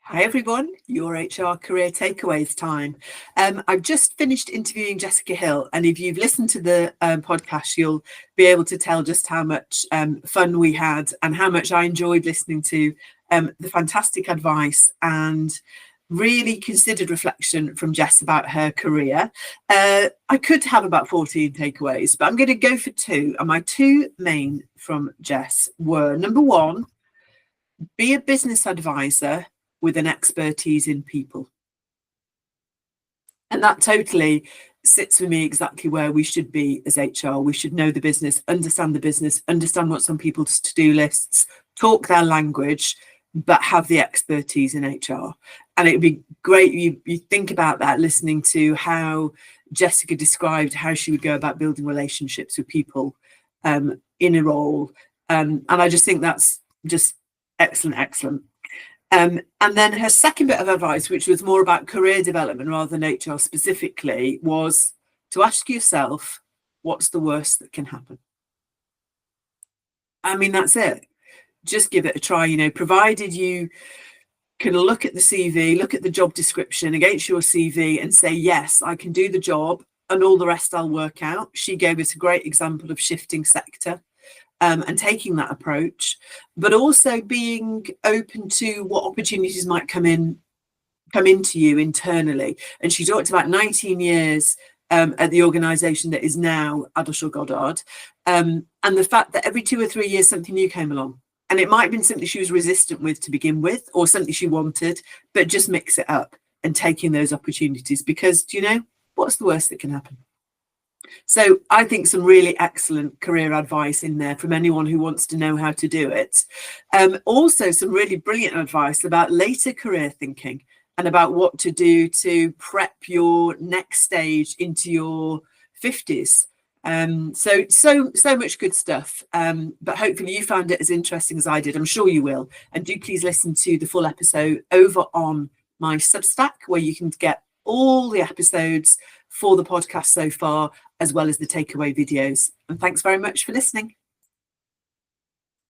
Hi everyone, your HR career takeaways time. I've just finished interviewing Jessica Hill, and if you've listened to the podcast, you'll be able to tell just how much fun we had and how much I enjoyed listening to the fantastic advice and really considered reflection from Jess about her career. I could have about 14 takeaways, but I'm going to go for two. And my two main from Jess were, number one, be a business advisor with an expertise in people. And that totally sits with me exactly where we should be as HR. We should know the business, understand what's on people's to-do lists, talk their language, but have the expertise in HR. And it would be great, you think about that, listening to how Jessica described how she would go about building relationships with people in a role. And I just think that's just excellent. And then her second bit of advice, which was more about career development rather than HR specifically, was to ask yourself, what's the worst that can happen? I mean, that's it. Just give it a try, provided you can look at the CV, look at the job description against your CV and say, yes, I can do the job and all the rest I'll work out. She gave us a great example of shifting sector. And taking that approach, but also being open to what opportunities might come into you internally. And she talked about 19 years at the organisation that is now Adelshaw Goddard, and the fact that every 2 or 3 years something new came along. And it might have been something she was resistant with to begin with, or something she wanted, but just mix it up and taking those opportunities, because, what's the worst that can happen? So I think some really excellent career advice in there from anyone who wants to know how to do it. Also some really brilliant advice about later career thinking and about what to do to prep your next stage into your 50s. So much good stuff. But hopefully you found it as interesting as I did. I'm sure you will. And do please listen to the full episode over on my Substack, where you can get all the episodes for the podcast so far, as well as the takeaway videos. And thanks very much for listening.